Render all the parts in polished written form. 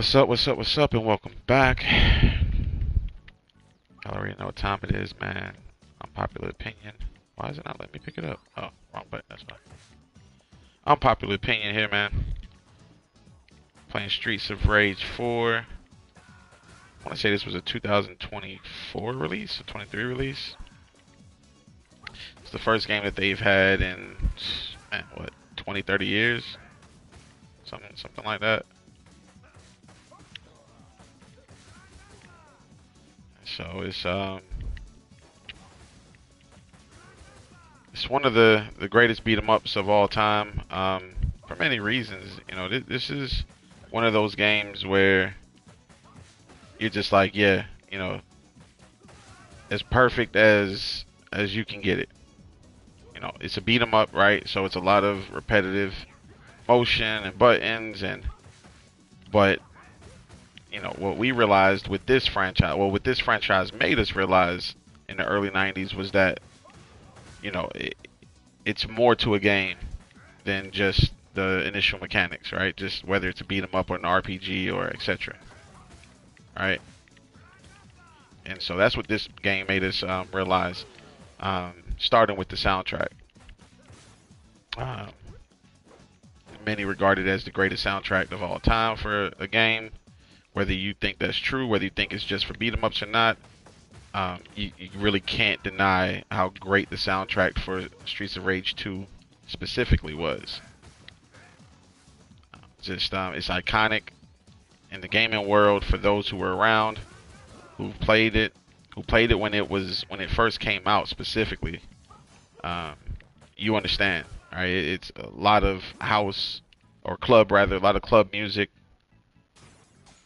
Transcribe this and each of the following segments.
What's up, what's up, what's up, and welcome back. Y'all already know what time it is, man. Unpopular opinion. Why is it not letting me pick it up? Oh, wrong button, that's fine. Unpopular opinion here, man. Playing Streets of Rage 4. I want to say this was a 2024 release, a 23 release. It's the first game that they've had in, man, what, 20, 30 years? Something like that. So it's one of the greatest beat 'em ups of all time, for many reasons. You know, this is one of those games where you're just like, yeah, you know, as perfect as you can get it. You know, it's a beat 'em up, right? So it's a lot of repetitive motion and buttons, but you know what we realized with this franchise, well, what this franchise made us realize in the early '90s was that you know it's more to a game than just the initial mechanics, right? Just whether it's a beat 'em up or an RPG or etc. Right? And so that's what this game made us realize. Starting with the soundtrack, um, many regard it as the greatest soundtrack of all time for a game. Whether you think that's true, whether you think it's just for beat 'em ups or not, you really can't deny how great the soundtrack for Streets of Rage 2 specifically was. Just it's iconic in the gaming world for those who were around, who played it, when it first came out specifically. Um, you understand, right? It's a lot of house or club rather, a lot of club music.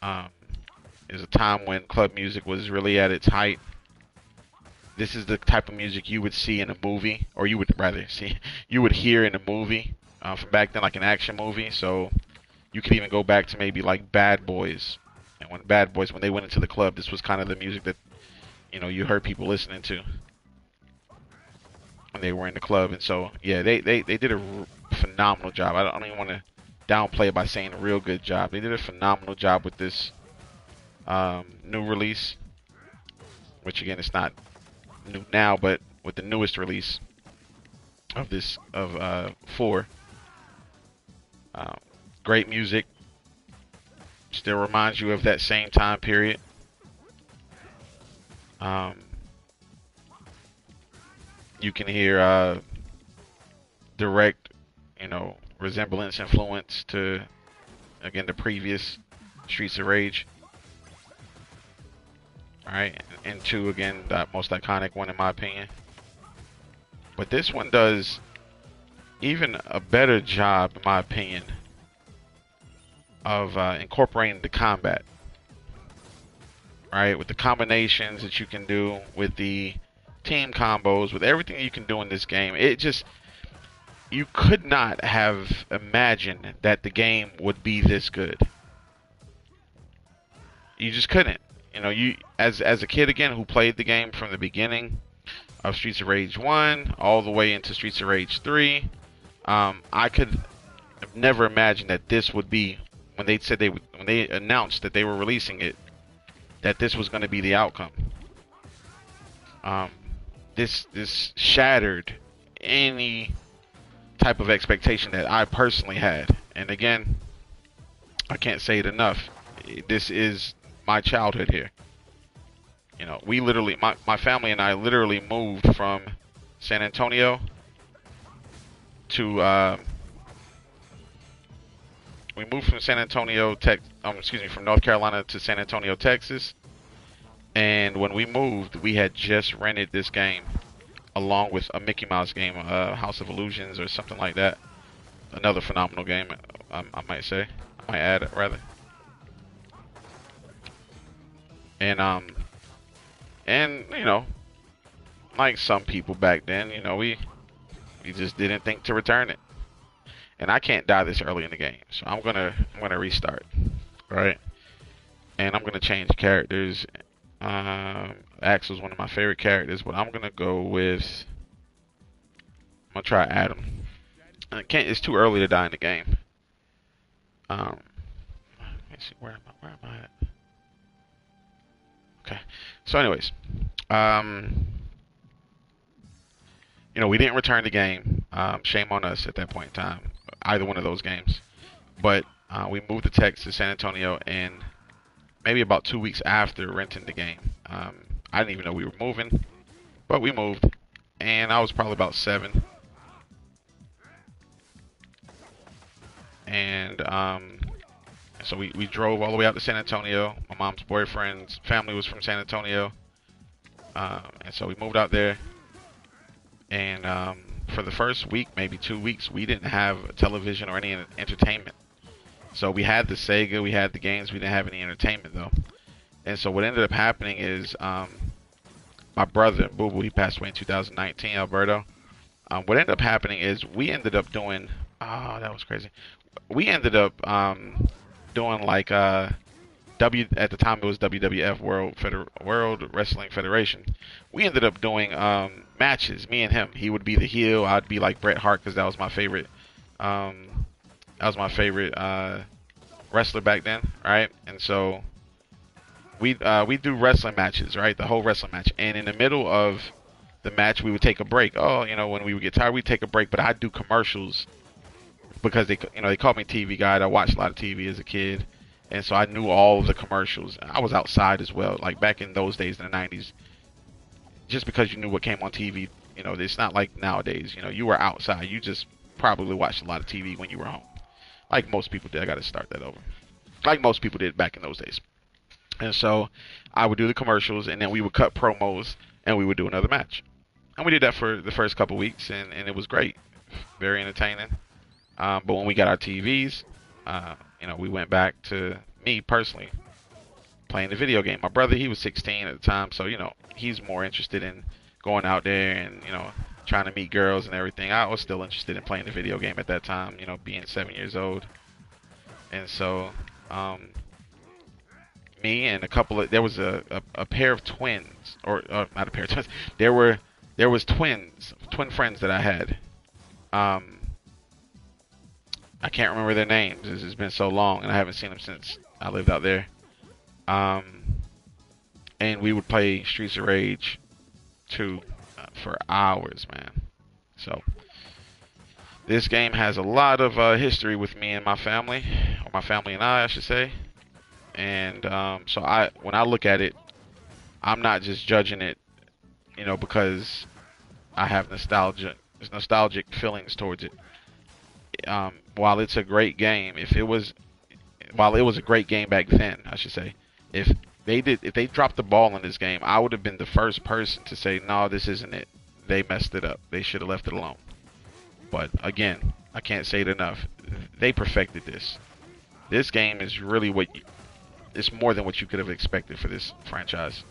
Um, there's a time when club music was really at its height. This is the type of music you would see in a movie, or you would rather see, you would hear in a movie from back then, like an action movie. So you could even go back to maybe like Bad Boys, and when Bad Boys, when they went into the club, this was kind of the music that you heard people listening to when they were in the club. And so yeah, they did a phenomenal job. I don't even want to downplay it by saying a real good job. They did a phenomenal job with this new release, which again, it's not new now, but with the newest release of this of 4. Uh, Great music, still reminds you of that same time period. Um, you can hear direct, resemblance, influence to again the previous Streets of Rage. All right, and 2 again, the most iconic one in my opinion. But this one does even a better job, in my opinion, of incorporating the combat. Right, with the combinations that you can do, with the team combos, with everything you can do in this game. It just, you could not have imagined that the game would be this good. You just couldn't. You know, you as a kid again who played the game from the beginning of Streets of Rage 1 all the way into Streets of Rage 3, I could have never imagined that this would be, when they said when they announced that they were releasing it, that this was going to be the outcome. This shattered any type of expectation that I personally had. And again, I can't say it enough. This is my childhood here. You know, we literally, my family and I literally moved from San Antonio to, we moved from San Antonio, from North Carolina to San Antonio, Texas. And when we moved, we had just rented this game along with a Mickey Mouse game, House of Illusions or something like that. Another phenomenal game, I might say. I might add, rather. And like some people back then, we just didn't think to return it. And I can't die this early in the game, so I'm gonna restart, right? And I'm gonna change characters. Axel's one of my favorite characters, but I'm gonna go with. I'm gonna try Adam. It's too early to die in the game. me see, where am I at? Okay. So anyways, um, we didn't return the game. Shame on us at that point in time, either one of those games. But we moved to Texas, San Antonio, and maybe about 2 weeks after renting the game, I didn't even know we were moving, but we moved, and I was probably about 7, and so we drove all the way out to San Antonio. My mom's boyfriend's family was from San Antonio, and so we moved out there. And for the first week, maybe 2 weeks, we didn't have television or any entertainment. So we had the Sega, we had the games, we didn't have any entertainment though. And so what ended up happening is my brother, Boo Boo, he passed away in 2019, Alberto. What ended up happening is we ended up doing, oh, that was crazy. We ended up doing like at the time it was WWF World Wrestling Federation. We ended up doing matches, me and him. He would be the heel, I'd be like Bret Hart because that was my favorite. Wrestler back then, right? And so we do wrestling matches, right? The whole wrestling match. And in the middle of the match, we would take a break. Oh, when we would get tired, we'd take a break. But I'd do commercials because they called me TV guide. I watched a lot of TV as a kid, and so I knew all of the commercials. I was outside as well, like back in those days in the '90s. Just because you knew what came on TV, it's not like nowadays. You were outside. You just probably watched a lot of TV when you were home, like most people did. I got to start that over. Like most people did back in those days. And so I would do the commercials, and then we would cut promos, and we would do another match. And we did that for the first couple weeks, and it was great, very entertaining. But when we got our TVs, we went back to me personally playing the video game. My brother, he was 16 at the time, so he's more interested in going out there and trying to meet girls and everything. I was still interested in playing the video game at that time, being 7 years old. And so me and there was a pair of twins, or not a pair of twins. There was twin friends that I had. I can't remember their names. It's been so long, and I haven't seen them since I lived out there. And we would play Streets of Rage 2 for hours, man. So this game has a lot of history with me and my family, or my family and I should say. And so when I look at it, I'm not just judging it, because I have nostalgic feelings towards it. While it's a great game, while it was a great game back then, I should say, if they dropped the ball in this game, I would have been the first person to say, no, this isn't it. They messed it up. They should have left it alone. But again, I can't say it enough. They perfected this. This game is really it's more than what you could have expected for this franchise.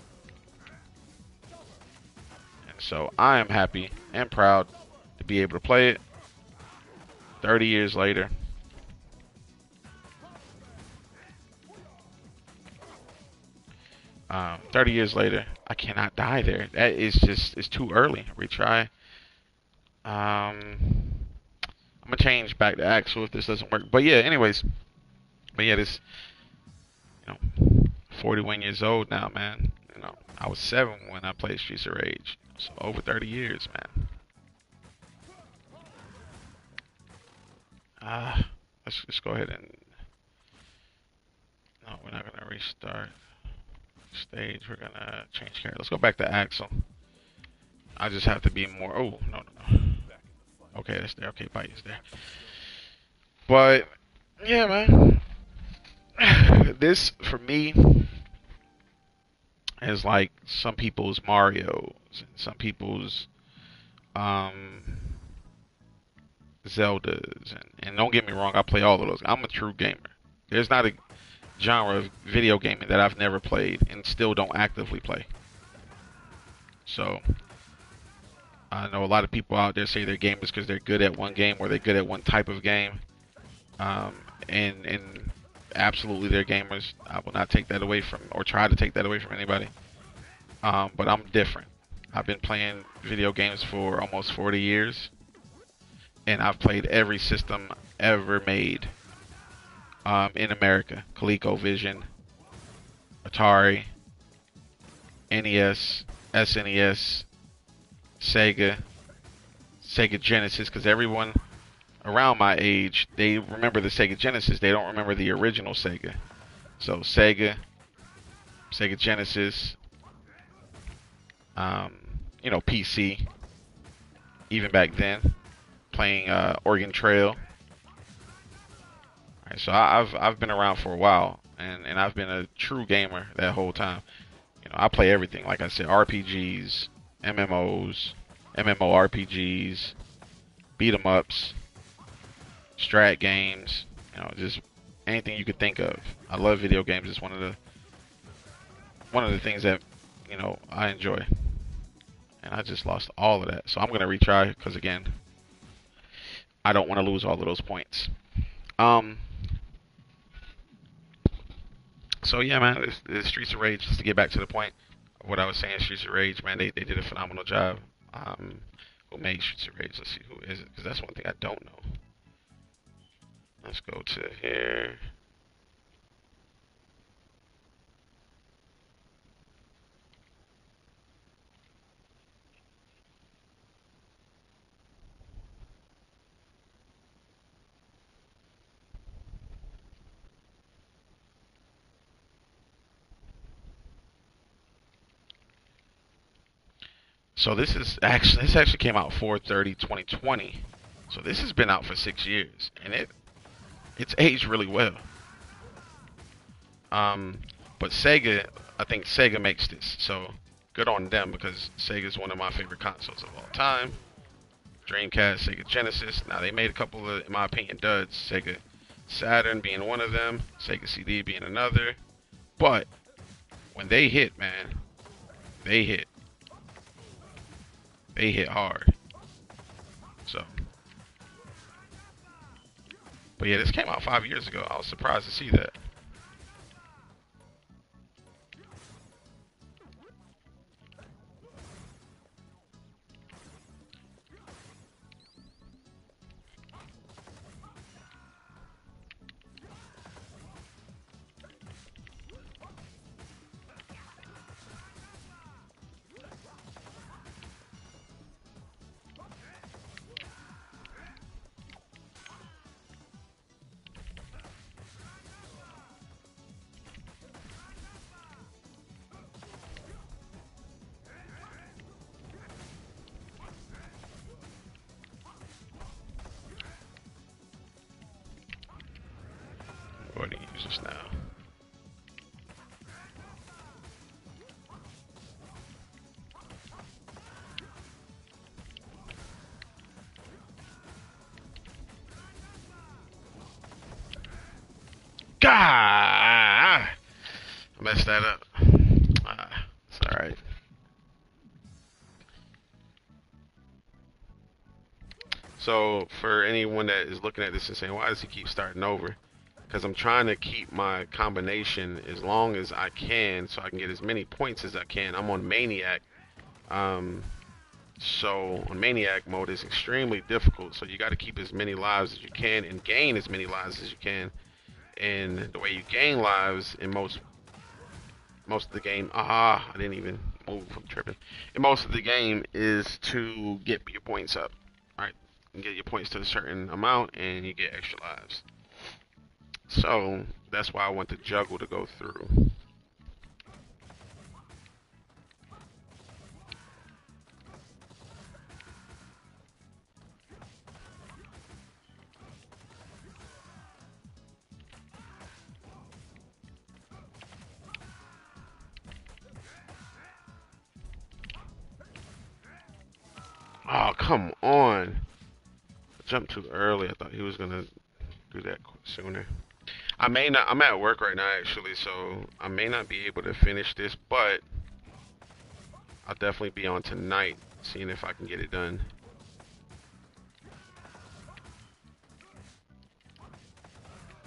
And so I am happy and proud to be able to play it 30 years later. Um, 30 years later, I cannot die there. That is it's too early. Retry. I'm gonna change back to Axel if this doesn't work. But yeah, anyways. But yeah, this, 41 years old now, man. I was 7 when I played Streets of Rage. So over 30 years, man. Let's go ahead and, no, we're not gonna restart stage. We're gonna change character. Let's go back to Axel. I just have to be more. Oh, no. Okay, that's there. Okay, bite is there. But yeah, man. This for me is like some people's Mario's and some people's Zeldas, and don't get me wrong, I play all of those. I'm a true gamer. There's not a genre of video gaming that I've never played and still don't actively play. So I know a lot of people out there say they're gamers because they're good at one game or they're good at one type of game, and absolutely they're gamers. I will not take that away from, or try to take that away from anybody. But I'm different. I've been playing video games for almost 40 years, and I've played every system ever made. in America. ColecoVision, Atari, NES, SNES, Sega, Sega Genesis, because everyone around my age, they remember the Sega Genesis. They don't remember the original Sega. So Sega, Sega Genesis, um, PC, even back then, playing Oregon Trail. All right, so I've been around for a while, and I've been a true gamer that whole time. I play everything. Like I said, RPGs, MMOs, MMORPGs, beat 'em ups, strat games. Just anything you could think of. I love video games. It's one of the things that I enjoy. And I just lost all of that, so I'm gonna retry because again, I don't want to lose all of those points. Um. So yeah, man, it's Streets of Rage. Just to get back to the point of what I was saying, Streets of Rage, man, they did a phenomenal job. Who made Streets of Rage? Let's see who is it, because that's one thing I don't know. Let's go to here. So this actually came out 4/30/2020. So this has been out for 6 years, and it's aged really well. Um, but Sega, I think Sega makes this, so good on them because Sega is one of my favorite consoles of all time. Dreamcast, Sega Genesis. Now they made a couple of, in my opinion, duds. Sega Saturn being one of them, Sega CD being another. But when they hit, man, they hit. They hit hard. So, but yeah, this came out 5 years ago. I was surprised to see that. What do you use this now? Gah! I messed that up. It's alright. So, for anyone that is looking at this and saying, why does he keep starting over? Because I'm trying to keep my combination as long as I can so I can get as many points as I can. I'm on Maniac. Um, so, on Maniac mode, it's extremely difficult. So, you got to keep as many lives as you can and gain as many lives as you can. And the way you gain lives in most of the game, I didn't even move from tripping. In most of the game is to get your points up, right? You get your points to a certain amount, and you get extra lives. So that's why I want the juggle to go through. Oh, come on. I jumped too early. I thought he was gonna do that sooner. I may not. I'm at work right now, actually, so I may not be able to finish this, but I'll definitely be on tonight, seeing if I can get it done.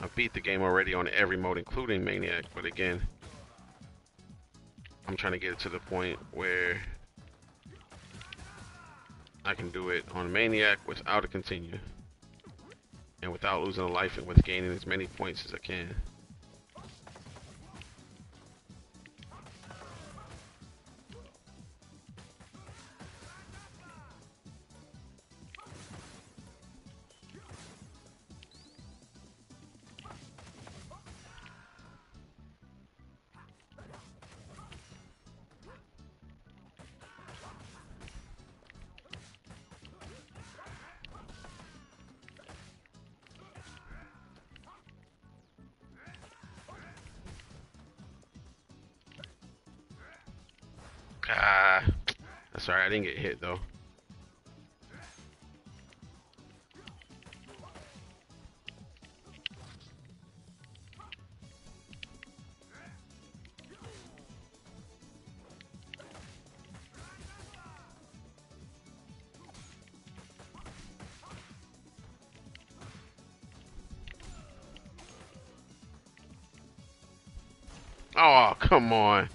I beat the game already on every mode, including Maniac, but again, I'm trying to get it to the point where I can do it on Maniac without a continue. and without losing a life and with gaining as many points as I can. Ah, that's alright. I didn't get hit though. Oh, come on.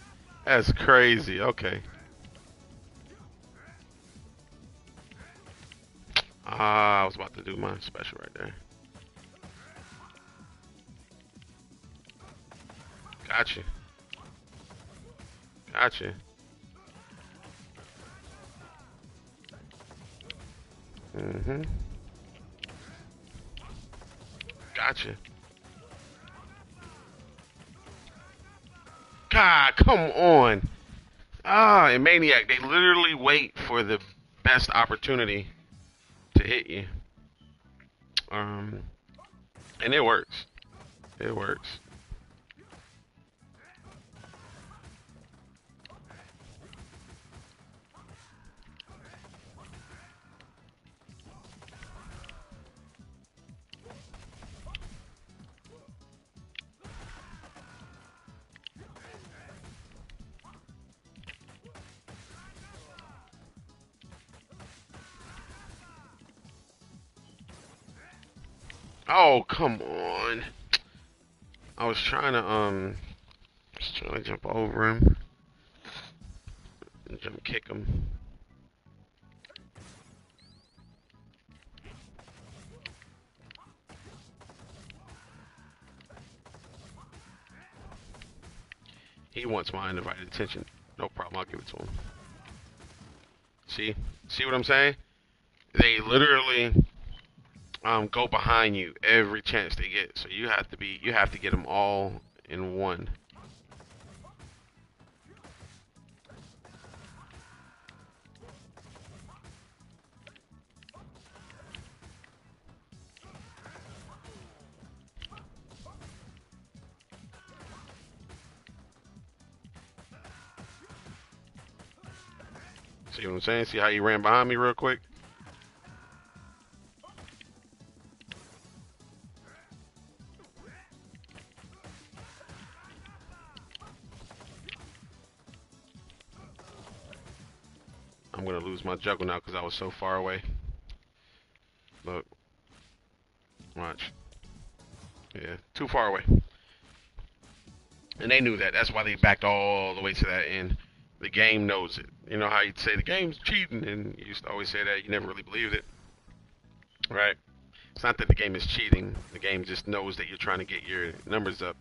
That's crazy. Okay. Ah, I was about to do my special right there. Gotcha. Gotcha. Mm-hmm. Gotcha. God, come on. Ah, and Maniac, they literally wait for the best opportunity to hit you. Um, and it works. It works. Oh, come on. I was trying to jump over him and jump kick him. He wants my undivided attention. No problem, I'll give it to him. See what I'm saying? They literally go behind you every chance they get. So you have to get them all in one. See what I'm saying? See how he ran behind me real quick? I'm gonna lose my juggle now because I was so far away. Look, watch. Yeah, too far away. And they knew that. That's why they backed all the way to that end. The game knows it. You know how you'd say the game's cheating, and you used to always say that. You never really believed it, right? It's not that the game is cheating. The game just knows that you're trying to get your numbers up,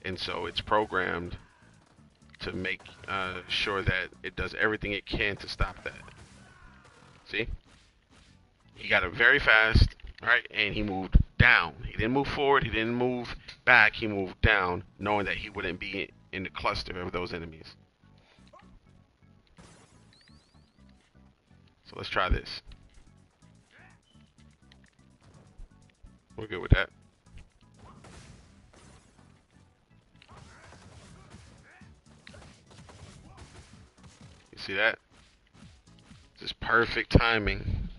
and so it's programmed to make sure that it does everything it can to stop that. See? He got it very fast, right? And he moved down. He didn't move forward. He didn't move back. He moved down, knowing that he wouldn't be in the cluster of those enemies. So let's try this. We're good with that. You see that? Just perfect timing.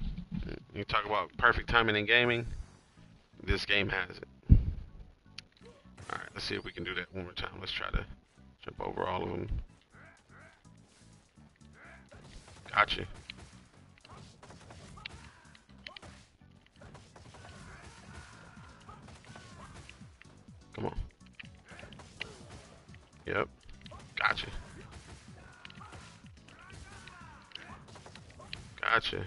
You talk about perfect timing in gaming. This game has it. Alright, let's see if we can do that one more time. Let's try to jump over all of them. Gotcha. Come on. Yep. Gotcha. Gotcha.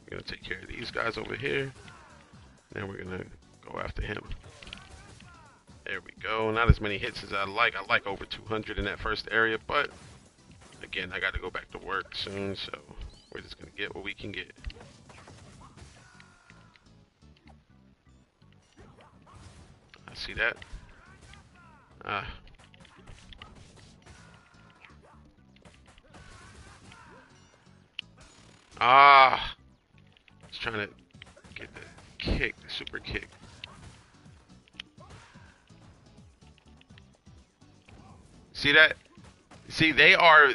We're gonna take care of these guys over here. Then we're gonna go after him. There we go. Not as many hits as I like. I like over 200 in that first area, but again, I got to go back to work soon, so we're just gonna get what we can get. I see that. I was trying to get the kick, the super kick. See that? See, they are.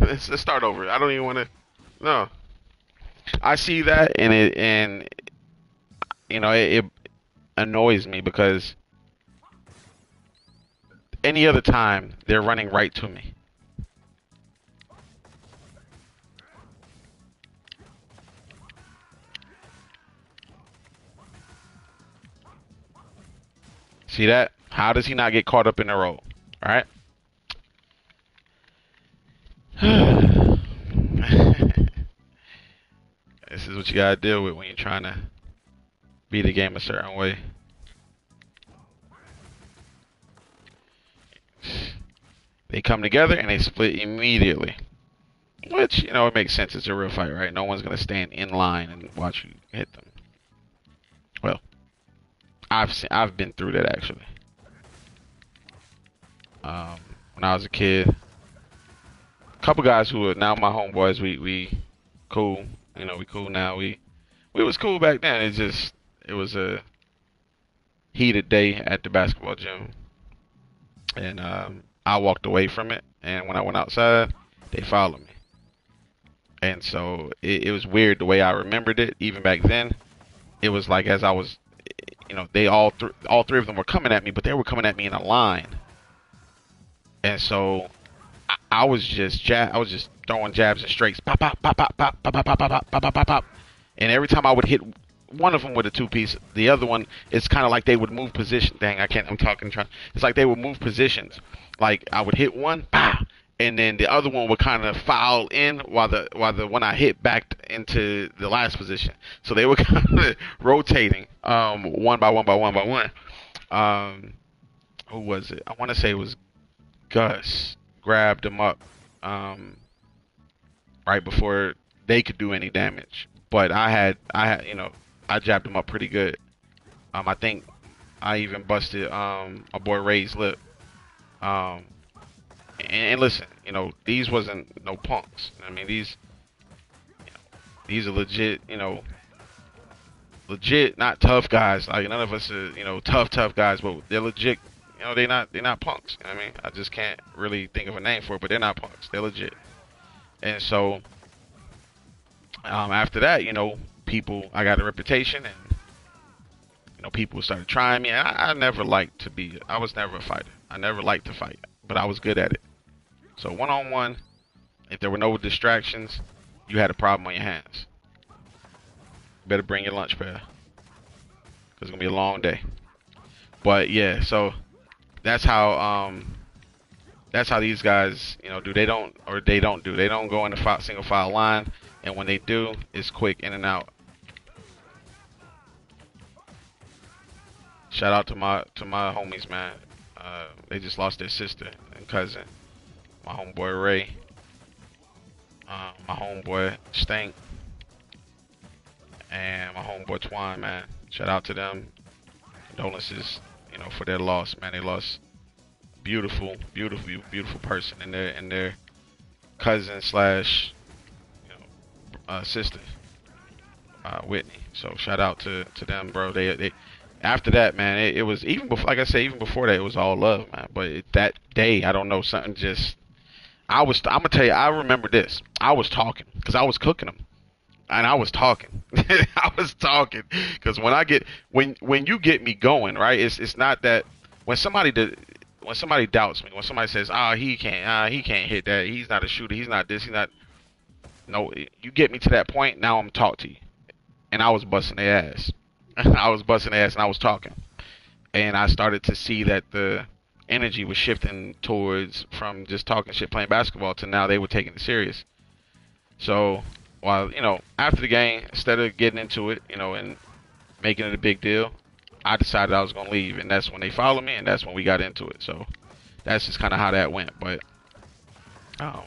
Let's start over. I don't even want to. No, I see that, and it annoys me because any other time they're running right to me. See that? How does he not get caught up in the roll? All right. This is what you gotta deal with when you're trying to beat the game a certain way. They come together and they split immediately. Which, it makes sense. It's a real fight, right? No one's gonna stand in line and watch you hit them. Well, I've been through that actually. When I was a kid, a couple guys who are now my homeboys, we cool. We cool now. We was cool back then. It was a heated day at the basketball gym, and I walked away from it. And when I went outside, they followed me. And so it was weird the way I remembered it. Even back then, it was like as I was, they all three of them were coming at me, but they were coming at me in a line. And so I was just throwing jabs and straights, pop, pop, pop, pop, pop, pop, pop, pop, pop, pop, pop, pop, pop. And every time I would hit one of them with a two-piece, the other one, it's kind of like they would move position. Dang, I'm talking. It's like they would move positions. Like I would hit one, bah, and then the other one would kind of foul in while the one I hit backed into the last position. So they were kind of rotating, one by one by one by one. Who was it? I want to say it was Gus. Grabbed him up right before they could do any damage. But I jabbed him up pretty good. I think I even busted my boy Ray's lip. And listen, these wasn't no punks. I mean, these are legit, legit, not tough guys. Like none of us are, tough guys, but they're legit. They're not punks. I mean, I just can't really think of a name for it, but they're not punks. They're legit. And so after that, I got a reputation, and people started trying me. I never liked to be. I was never a fighter. I never liked to fight, but I was good at it. So one-on-one, if there were no distractions, you had a problem on your hands. You better bring your lunch pail, 'cause it's gonna be a long day. But yeah, so that's how these guys, do. They don't do. They don't go in the single file line, and when they do, it's quick in and out. Shout out to my homies, man. They just lost their sister and cousin. My homeboy Ray, my homeboy Stank, and my homeboy Twine, man. Shout out to them. Condolences, for their loss, man. They lost beautiful person and their cousin slash sister, Whitney. So shout out to them, bro. They after that, man, it was even before, like I said, even before that, it was all love, man. But that day, I don't know, something just. I'm gonna tell you, I remember this. I was talking because I was cooking them, and I was talking. I was talking because when you get me going, right? It's not that when somebody doubts me, when somebody says, he can't hit that, he's not a shooter, he's not this, he's not. No, you get me to that point. Now I'm talk to you, and I was busting their ass. I was busting their ass, and I was talking, and I started to see that the energy was shifting towards from just talking shit, playing basketball, to now they were taking it serious. So while after the game, instead of getting into it, and making it a big deal, I decided I was gonna leave, and that's when they followed me, and that's when we got into it. So that's just kind of how that went. But um,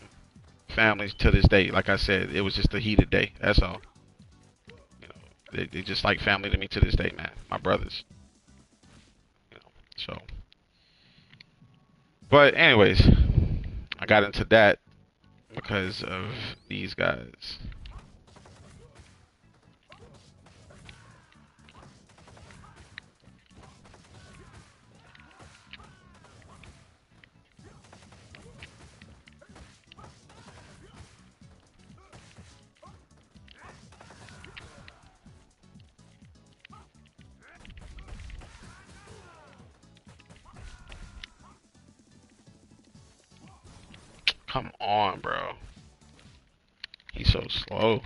families to this day, like I said, it was just a heated day. That's all. You know, they just like family to me to this day, man. My brothers. So, but anyways, I got into that because of these guys. Come on, bro. He's so slow.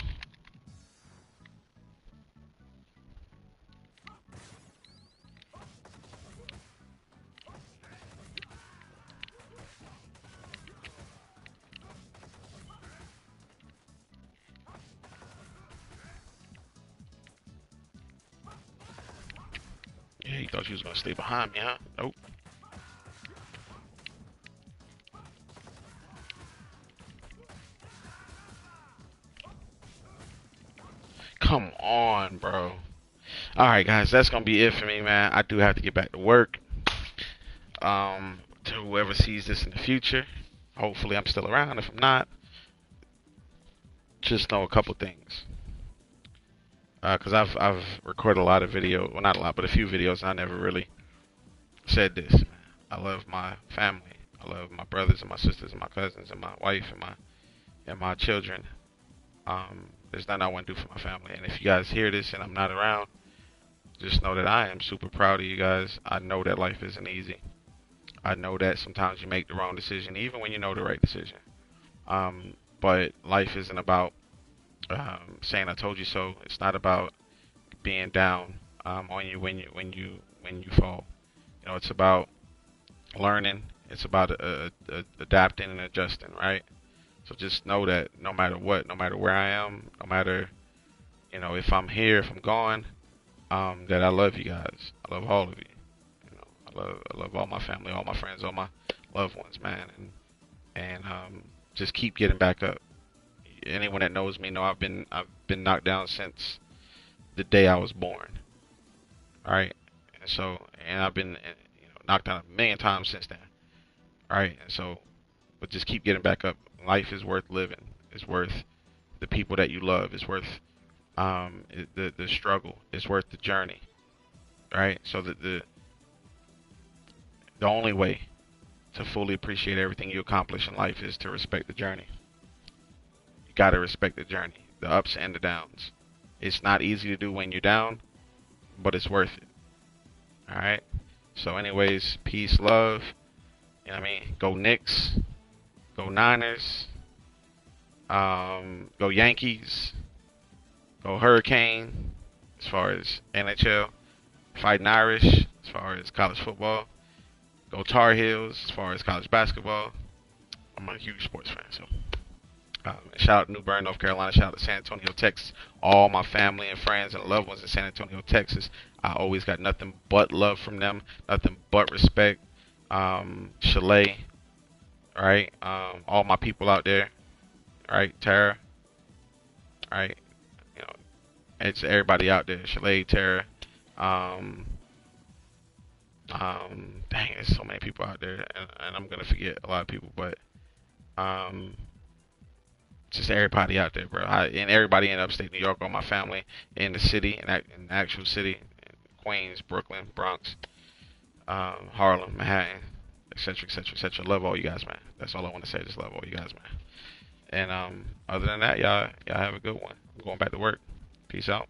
Yeah, he thought she was gonna stay behind me, huh? Nope. Come on, bro. Alright, guys, that's gonna be it for me, man. I do have to get back to work. To whoever sees this in the future, hopefully I'm still around. If I'm not, just know a couple things. Cause I've recorded a lot of video, well not a lot, but a few videos, and I never really said this. Man. I love my family. I love my brothers and my sisters and my cousins and my wife and my children. There's nothing I want to do for my family. And if you guys hear this and I'm not around, just know that I am super proud of you guys. I know that life isn't easy. I know that sometimes you make the wrong decision, even when you know the right decision. But life isn't about saying "I told you so." It's not about being down on you when you fall. It's about learning. It's about adapting and adjusting, right? So just know that no matter what, no matter where I am, no matter if I'm here, if I'm gone, that I love you guys. I love all of you. I love all my family, all my friends, all my loved ones, man, and just keep getting back up. Anyone that knows me know I've been knocked down since the day I was born. All right, and I've been knocked down a million times since then. All right, and so but just keep getting back up. Life is worth living. It's worth the people that you love. It's worth the struggle. It's worth the journey. Right. So the only way to fully appreciate everything you accomplish in life is to respect the journey. You gotta respect the journey, the ups and the downs. It's not easy to do when you're down, but it's worth it. All right. So, anyways, peace, love. You know what I mean? Go Knicks. Go Niners. Go Yankees. Go Hurricane. As far as NHL, Fighting Irish. As far as college football, go Tar Heels. As far as college basketball, I'm a huge sports fan. So shout out to New Bern, North Carolina. Shout out to San Antonio, Texas. All my family and friends and loved ones in San Antonio, Texas. I always got nothing but love from them. Nothing but respect. Chalet. All right. All my people out there. All right. Tara. All right. You know, it's everybody out there. Chalet, Tara. Um, dang, there's so many people out there, and I'm gonna forget a lot of people, but um, just everybody out there, bro. And everybody in upstate New York, all my family in the city, in the actual city, Queens, Brooklyn, Bronx, Harlem, Manhattan, etc., etc., etc. Love all you guys, man. That's all I want to say. Just love all you guys, man. And other than that, y'all have a good one. I'm going back to work. Peace out.